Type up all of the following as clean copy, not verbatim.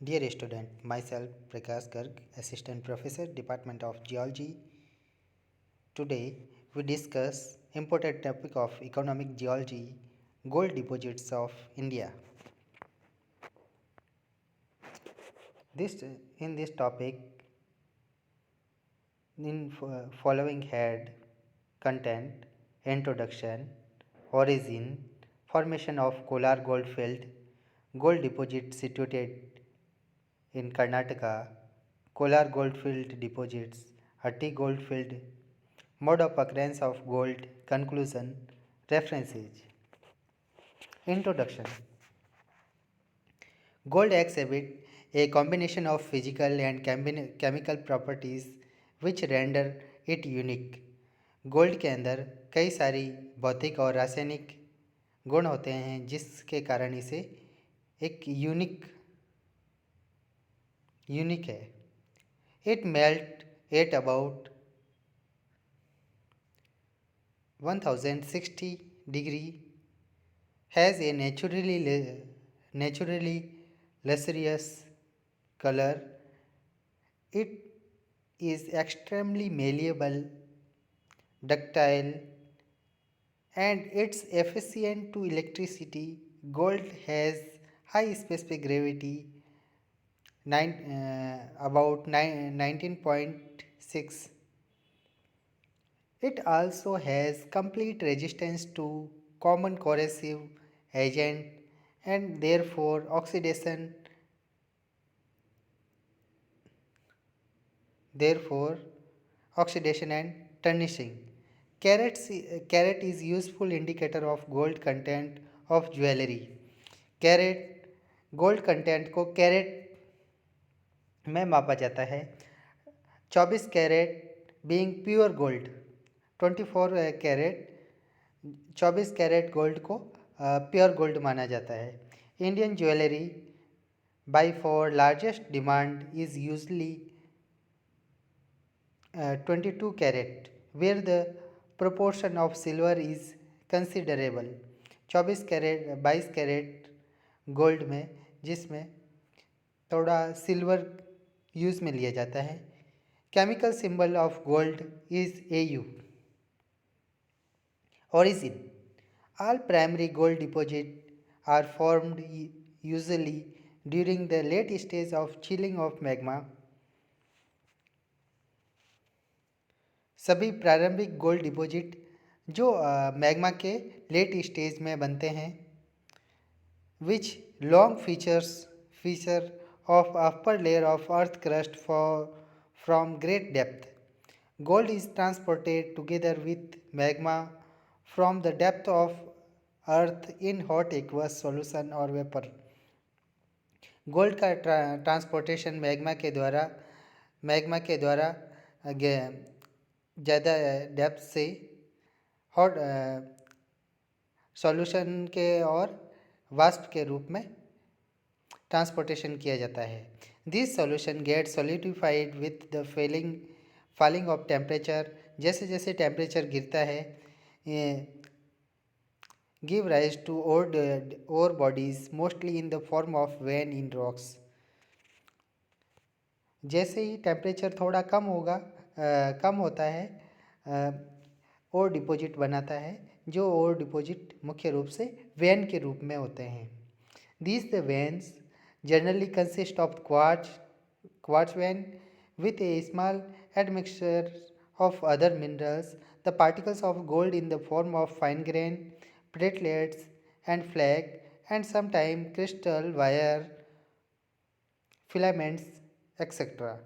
Dear student, myself Prakash Garg, Assistant Professor, Department of Geology. Today we discuss important topic of economic geology, gold deposits of India. This in this topic, in following head, content, introduction, origin, formation of Kolar Goldfield, gold deposit situated in Karnataka, Kolar Goldfield deposits, a tea goldfield, mode of occurrence of gold, conclusion, references. Introduction. Gold exhibit a combination of physical and chemical properties which render it unique. Gold के अंदर कई सारी भौतिक और रासायनिक गुण होते हैं जिसके कारण इसे एक यूनिक है. It melt at about 1060 degree, has a naturally lustrous color. It is extremely malleable, ductile, and it's efficient to electricity. Gold has high specific gravity, about 19.6. It also has complete resistance to common corrosive agent and therefore oxidation and tarnishing. Carat is useful indicator of gold content of jewelry. Carat gold content को carat में मापा जाता है. 24 carat being pure gold, 24 carat 24 carat gold को pure gold माना जाता है. Indian jewellery by far largest demand is usually 22 carat, where the proportion of silver is considerable. 24 कैरेट 22 कैरेट गोल्ड में जिसमें थोड़ा सिल्वर यूज़ में लिया जाता है. Chemical symbol of gold is AU. Origin. All primary gold deposits are formed usually during the late stage of chilling of magma. सभी प्रारंभिक गोल्ड डिपॉजिट जो मैग्मा के लेट स्टेज में बनते हैं, which long feature of upper layer of earth crust from great depth. Gold is transported together with magma from the depth of earth in hot aqueous solution or vapor. Gold का transportation magma के द्वारा ज़्यादा depth से hot solution के और वाष्प के रूप में ट्रांसपोर्टेशन किया जाता है. This solution get solidified with the falling of temperature. जैसे जैसे टेम्परेचर गिरता है give rise to ore bodies mostly in the form of vein in rocks. जैसे ही टेम्परेचर थोड़ा कम होता है और डिपॉजिट बनाता है, जो और डिपॉजिट मुख्य रूप से वेन के रूप में होते हैं. These the veins generally consist of quartz vein with a small admixture of other minerals. The particles of gold in the form of fine grain, platelets and flake, and sometimes crystal wire filaments, etc.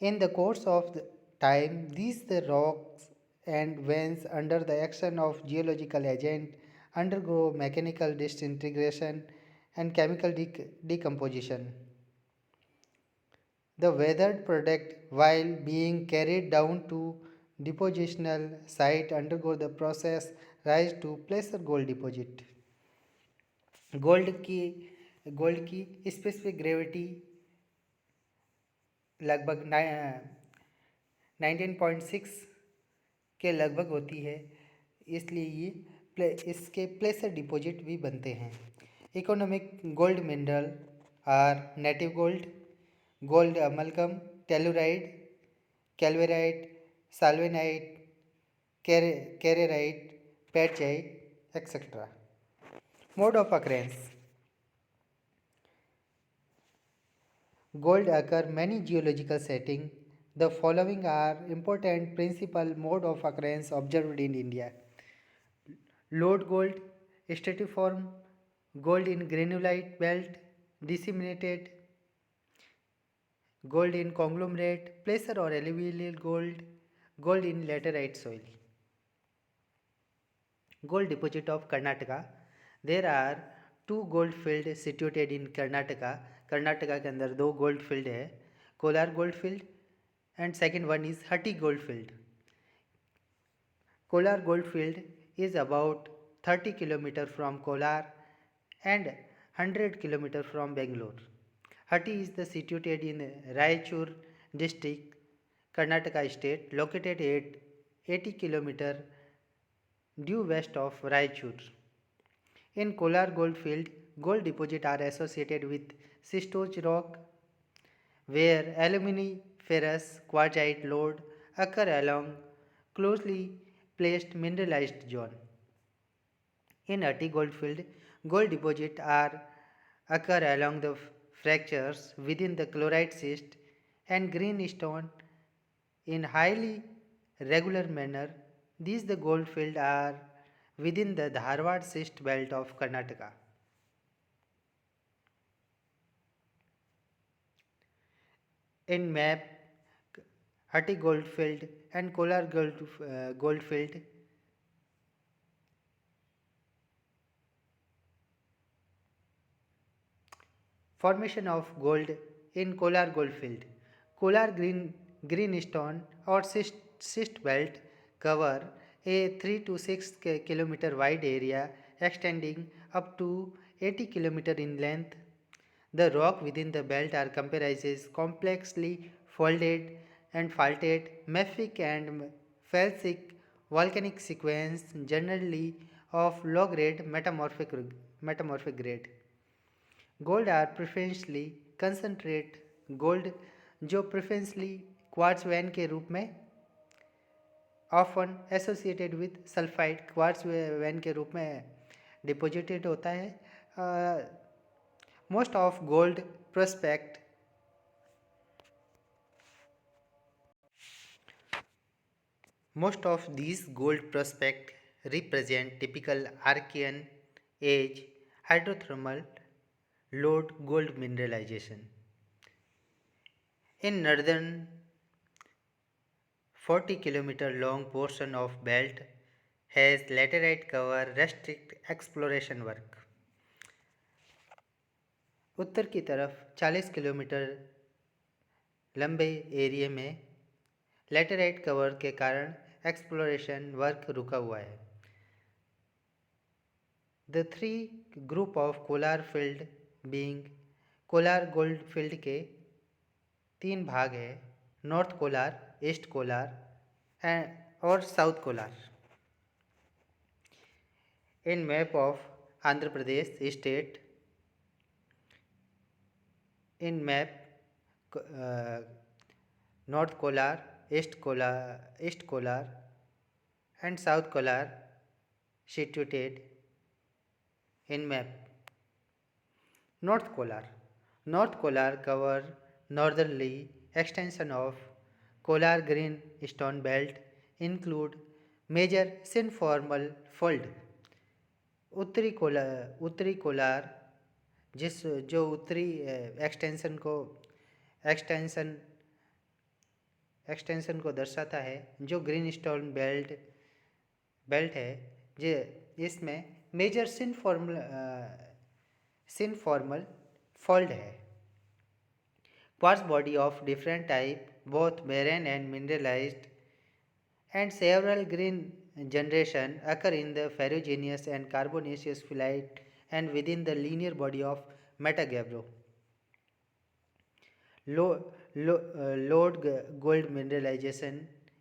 In the course of the time, these the rocks and veins under the action of geological agent undergo mechanical disintegration and chemical decomposition. The weathered product, while being carried down to depositional site, undergo the process rise to placer gold deposit. Gold की specific gravity लगभग 19.6 के लगभग होती है, इसलिए इसके प्लेसर deposit भी बनते हैं. Economic gold mineral are native gold, gold amalgam, telluride, calverite, salvenite, carrierite, patchite, etc. Mode of occurrence. Gold occur many geological settings. The following are important principal mode of occurrence observed in India. Lode gold, stratiform, gold in granulite belt, disseminated, gold in conglomerate, placer or alluvial gold, gold in laterite soil. Gold deposit of Karnataka. There are two gold fields situated in Karnataka. Karnataka के अंदर दो gold field है, Kolar gold field and second one is Hutti gold field. Kolar Goldfield is about 30 km from Kolar and 100 km from Bangalore. Hatti is situated in Raichur district, Karnataka state, located at 80 km due west of Raichur. In Kolar Goldfield, gold deposits are associated with schistose rock, where aluminiferous quartzite lode occur along closely placed mineralized zone. In Ati Goldfield, gold deposits are occur along the fractures within the chloride schist and greenstone in highly regular manner. These the gold field are within the Dharwad schist belt of Karnataka. In map, Hatti Goldfield and Kolar Goldfield formation of gold in Kolar Goldfield. Kolar greenstone or schist belt cover a 3 to 6 km wide area extending up to 80 km in length. The rock within the belt are comprises complexly folded and faulted mafic and felsic volcanic sequence, generally of low grade metamorphic grade. Gold are preferentially concentrate, gold जो preferentially quartz vein के रूप में often associated with sulphide quartz vein के रूप में deposited होता है. Most of gold prospect Most of these gold prospects represent typical Archean age hydrothermal lode gold mineralization. In northern 40 km long portion of belt has laterite cover restrict exploration work. उत्तर की तरफ 40 kilometre लंबे area में laterite cover के कारण exploration work रुका हुआ है. The three group of Kolar field being, Kolar gold field के तीन भाग है, नॉर्थ कोलार, ईस्ट कोलार और south Kolar. In map of Andhra Pradesh state, in map north Kolar, east Kolar and South Kolar situated in map. North Kolar. North Kolar cover northerly extension of Kolar greenstone belt, include major synformal fold. उत्तरी कोलार जिस जो उत्तरी extension को दर्शाता है, जो Greenstone belt है, इसमें मेजर सिनफॉर्मल फोल्ड है. Quartz body of different type, both barren and mineralized, and several green generation occur in the ferruginous and carbonaceous phyllite and within the linear body of Metagabbro. Lode gold mineralization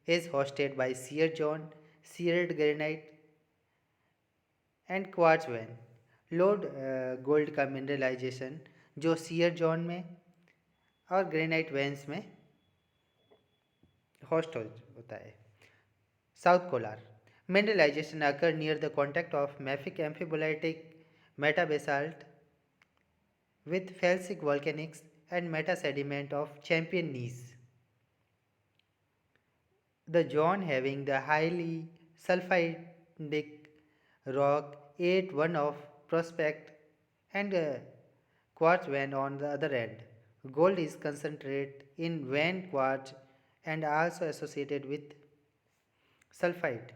is hosted by shear zone, sheared granite and quartz vein. Load gold का mineralisation जो share zone में और granite veins में host होता है। South Kolar mineralization occur near the contact of mafic amphibolitic metabasalt with felsic volcanics and metasediment of champion gneiss. The zone having the highly sulfidic rock ate one of prospect and quartz vein on the other end. Gold is concentrated in vein quartz and also associated with sulfide.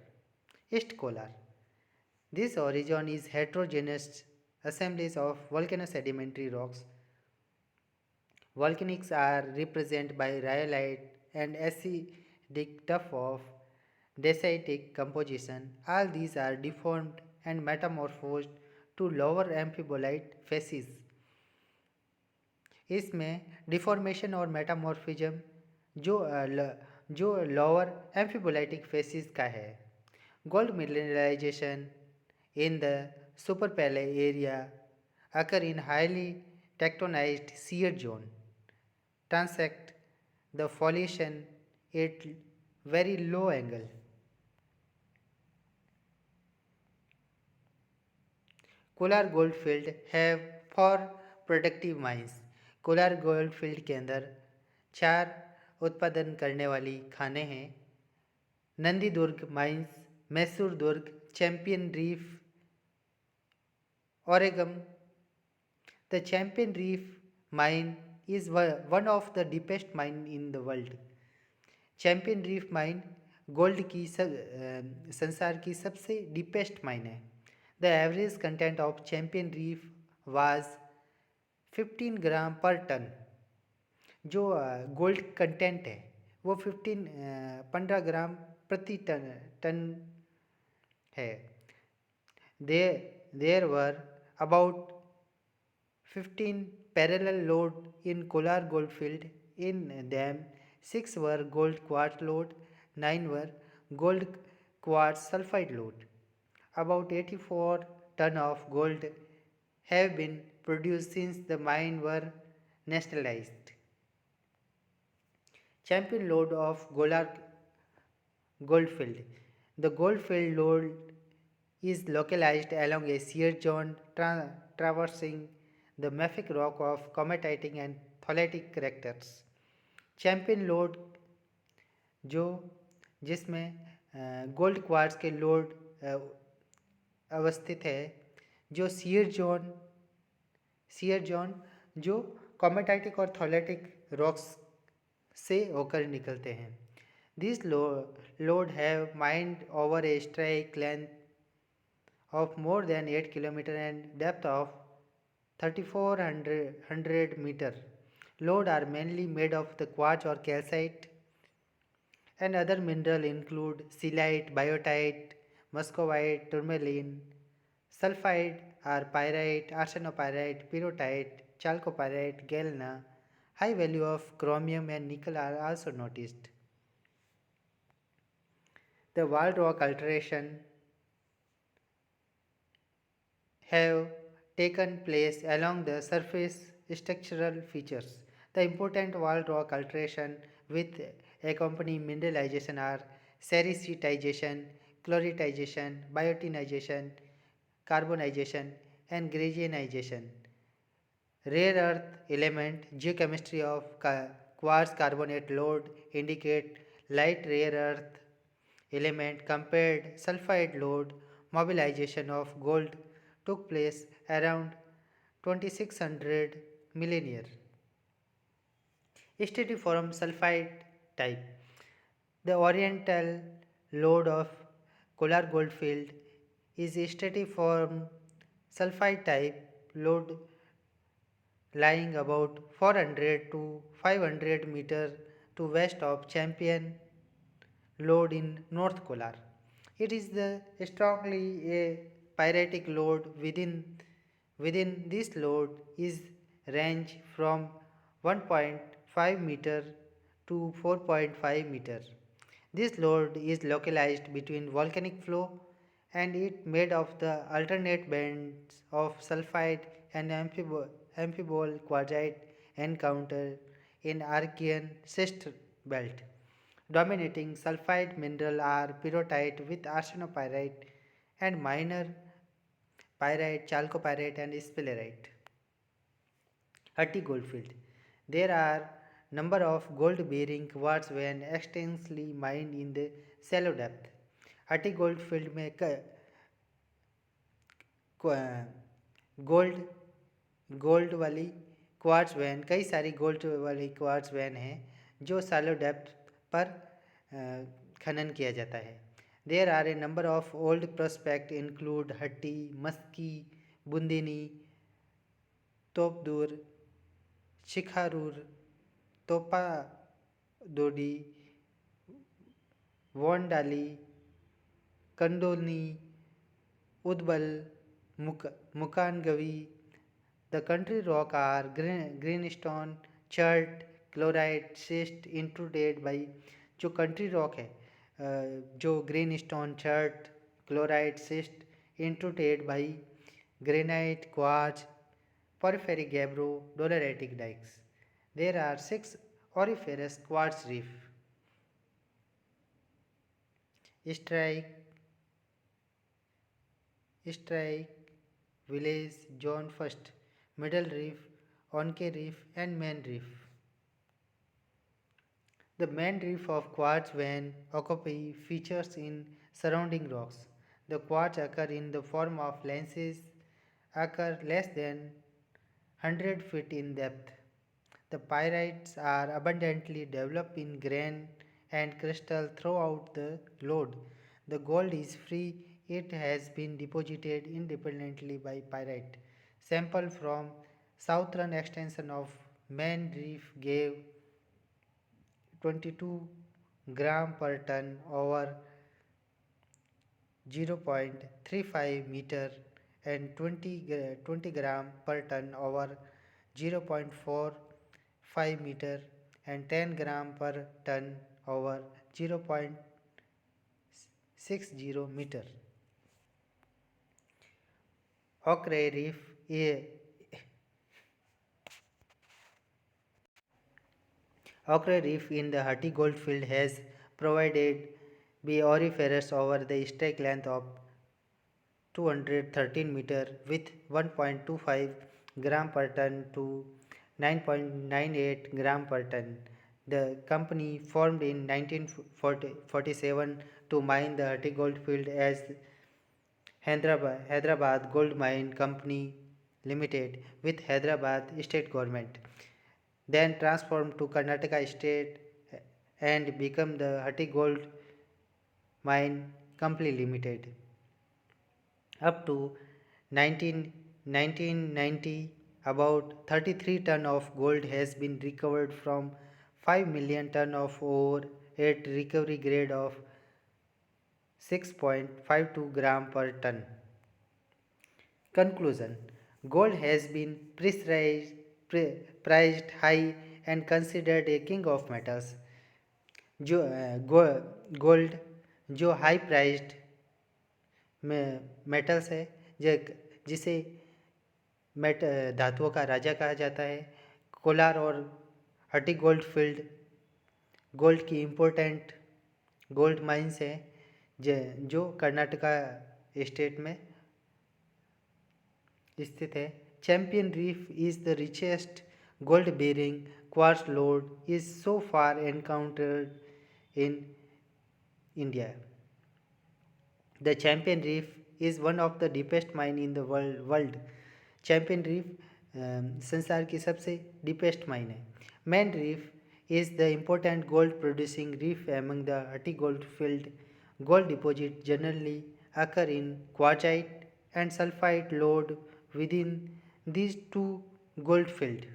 East Kolar. This region is heterogeneous assemblies of volcanosedimentary rocks. Volcanics are represented by rhyolite and acidic tuff of dacitic composition. All these are deformed and metamorphosed to lower amphibolite facies. इसमें deformation और metamorphism जो lower amphibolitic facies का है. Gold mineralisation in the सुपर पैले area occur in highly tectonized shear zone, transect the foliation at very low angle. Kolar gold field have 4 productive mines. Kolar gold field के अंदर 4 उत्पादन करने वाली खाने हैं. Nandi Durg mines, Mysore Durg, champion reef, Ooregum. The Champion Reef mine is one of the deepest mine in the world. Champion reef mine gold की संसार की सबसे डीपेस्ट माइन है. The average content of champion reef was 15 ग्राम पर टन. जो गोल्ड कंटेंट है वो 15 ग्राम प्रति टन है. There were about 15 parallel lode in Kolar goldfield. In them, 6 were gold quartz lode, 9 were gold quartz sulfide lode. About 84 ton of gold have been produced since the mine were nationalized. Champion lode of Kolar goldfield. The goldfield lode is localized along a shear zone traversing the mafic rock of comatitic and tholetic characters. Champion load जो जिसमें gold quartz के load अवस्थित है, जो share zone जो कॉमेटाइटिक और थोलेटिक rocks से होकर निकलते हैं. This load have mind over A strike length of more than 8 kilometre and depth of 3400 meter. Lode are mainly made of the quartz or calcite, and other mineral include silicate, biotite, muscovite, tourmaline. Sulfide are pyrite, arsenopyrite, pyrrhotite, chalcopyrite, galena. High value of chromium and nickel are also noticed. The wall rock alteration have taken place along the surface structural features. The important wall rock alteration with accompanying mineralization are sericitization, chloritization, biotinization, carbonization, and gradientization. Rare earth element geochemistry of quartz carbonate load indicate light rare earth element compared sulfide load. Mobilization of gold took place around 2600 millennium. Stratiform sulfide type. The oriental lode of Kolar goldfield is stratiform sulfide type lode lying about 400 to 500 meter to west of Champion lode in North Kolar. It is the strongly a pyritic load. Within this load is range from 1.5 meter to 4.5 meter. This load is localized between volcanic flow and it made of the alternate bands of sulfide and amphibole quartzite encountered in Archean schist belt. Dominating sulfide mineral are pyrrhotite with arsenopyrite and minor pyrite, chalcopyrite and sphalerite. Hatti goldfield. There are number of gold-bearing quartz vein extensively mined in the shallow depth. हट्टी goldfield में gold gold वाली quartz van कई सारी gold वाली quartz van हैं जो Cello depth पर खनन किया जाता है. There are a number of old prospect include Hatti, Maski, बुंदिनी, तोपदूर, शिखारूर, तोपादोडी, वोंडाली, कंडोनी, उदबल, मुकानगवी. The country rock are greenstone, chert, chlorite, schist, intruded by. जो country rock है जो greenstone, chert, chlorite, schist, intruded by granite, quartz, porphyry, gabbro, doleritic dikes. There are 6 auriferous quartz reef. Strike, Village, John First, Middle Reef, Onke Reef and Main Reef. The main reef of quartz vein occupy features in surrounding rocks. The quartz occur in the form of lenses, occur less than 100 feet in depth. The pyrites are abundantly developed in grain and crystal throughout the lode. The gold is free. It has been deposited independently by pyrite. Sample from southern extension of main reef gave 22 gram per ton over 0.35 meter and 20 gram per ton over 0.45 meter and 10 gram per ton over 0.60 meter. Ochre Reef Ochre Reef in the Hatti Goldfield has provided be auriferous over the strike length of 213 meter with 1.25 gram per ton to 9.98 gram per ton. The company formed in 1947 to mine the Hatti Goldfield as Hyderabad Gold Mine Company Limited with Hyderabad state government. Then transformed to Karnataka state and become the Hatti Gold Mine Company Limited. Up to 1990, about 33 ton of gold has been recovered from 5 million ton of ore at recovery grade of 6.52 gram per ton. Conclusion: gold has been priced high and considered a king of metals. Gold जो high priced metals है जिसे धातुओं का राजा कहा जाता है. कोलार और हट्टी गोल्ड फील्ड गोल्ड की इम्पोर्टेंट गोल्ड माइंस हैं जो कर्नाटका स्टेट में स्थित है. Champion reef is the richest gold bearing quartz lode is so far encountered in India. The Champion Reef is one of the deepest mine in the world. Champion Reef संसार की सबसे deepest mine है. Main Reef is the important gold producing reef among the Hatti Goldfield. Gold deposits generally occur in quartzite and sulfide lode within these two gold fields.